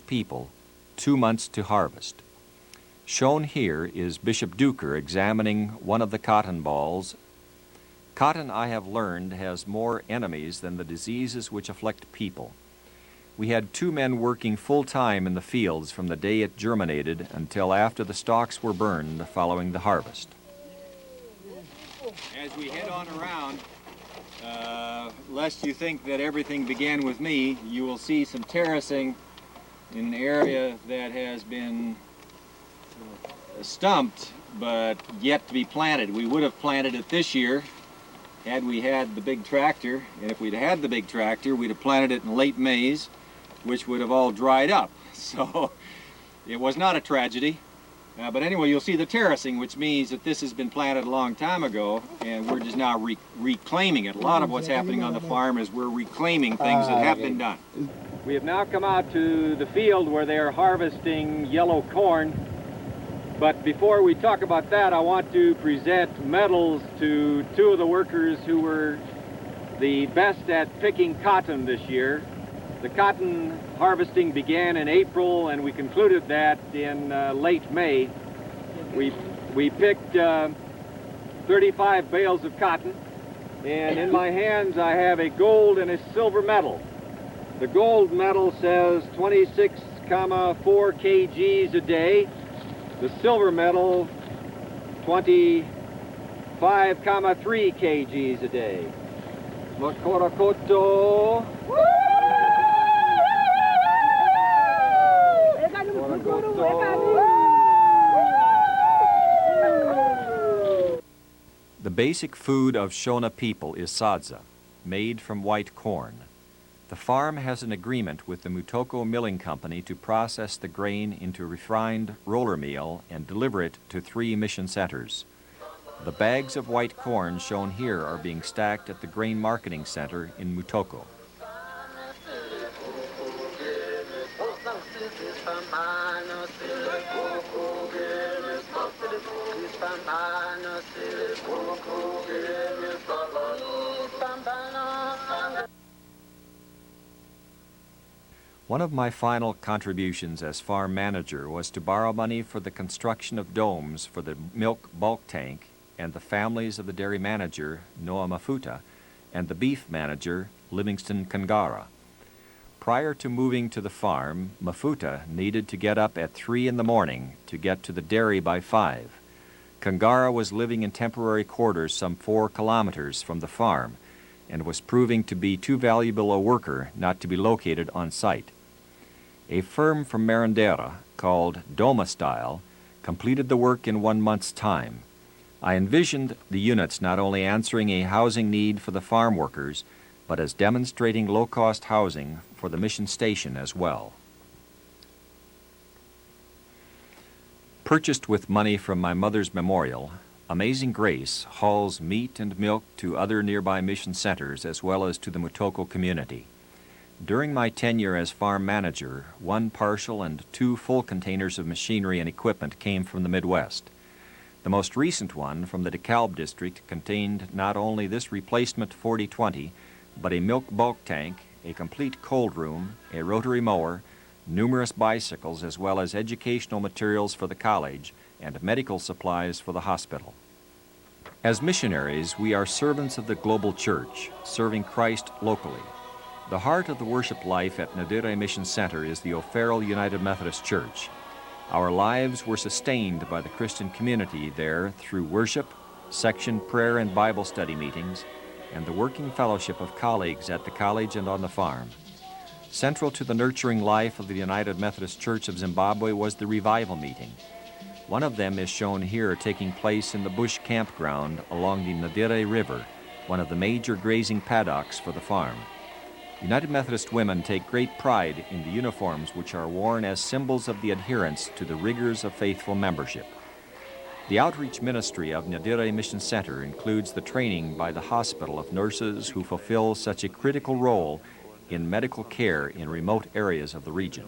people, 2 months to harvest. Shown here is Bishop Duker examining one of the cotton balls. Cotton, I have learned, has more enemies than the diseases which afflict people. We had 2 men working full-time in the fields from the day it germinated until after the stalks were burned following the harvest. As we head on around, lest you think that everything began with me, you will see some terracing in an area that has been stumped but yet to be planted. We would have planted it this year had we had the big tractor, and if we'd had the big tractor, we'd have planted it in late maize, which would have all dried up. So it was not a tragedy. But anyway, you'll see the terracing, which means that this has been planted a long time ago, and we're just now reclaiming it. A lot of what's happening on the farm is we're reclaiming things that have been done. We have now come out to the field where they are harvesting yellow corn. But before we talk about that, I want to present medals to 2 of the workers who were the best at picking cotton this year. The cotton harvesting began in April, and we concluded that in late May. We picked 35 bales of cotton, and in my hands I have a gold and a silver medal. The gold medal says 26,4 kgs a day. The silver medal, 25,3 kgs a day. Makorokoto. The basic food of Shona people is sadza, made from white corn. The farm has an agreement with the Mutoko Milling Company to process the grain into refined roller meal and deliver it to 3 mission centers. The bags of white corn shown here are being stacked at the Grain Marketing Center in Mutoko. One of my final contributions as farm manager was to borrow money for the construction of domes for the milk bulk tank and the families of the dairy manager, Noah Mafuta, and the beef manager, Livingston Kangara. Prior to moving to the farm, Mafuta needed to get up at 3 in the morning to get to the dairy by 5. Kangara was living in temporary quarters some 4 kilometers from the farm and was proving to be too valuable a worker not to be located on site. A firm from Marandera, called Doma Style, completed the work in 1 month's time. I envisioned the units not only answering a housing need for the farm workers, but as demonstrating low-cost housing for the mission station as well. Purchased with money from my mother's memorial, Amazing Grace hauls meat and milk to other nearby mission centers as well as to the Mutoko community. During my tenure as farm manager, 1 partial and 2 full containers of machinery and equipment came from the Midwest. The most recent one from the DeKalb district contained not only this replacement 4020, but a milk bulk tank, a complete cold room, a rotary mower, numerous bicycles, as well as educational materials for the college and medical supplies for the hospital. As missionaries, we are servants of the global church, serving Christ locally. The heart of the worship life at Nyadire Mission Center is the O'Farrell United Methodist Church. Our lives were sustained by the Christian community there through worship, section prayer and Bible study meetings, and the working fellowship of colleagues at the college and on the farm. Central to the nurturing life of the United Methodist Church of Zimbabwe was the revival meeting. One of them is shown here, taking place in the bush campground along the Nyadire River, one of the major grazing paddocks for the farm. United Methodist women take great pride in the uniforms which are worn as symbols of the adherence to the rigors of faithful membership. The outreach ministry of Nyadire Mission Center includes the training by the hospital of nurses who fulfill such a critical role in medical care in remote areas of the region.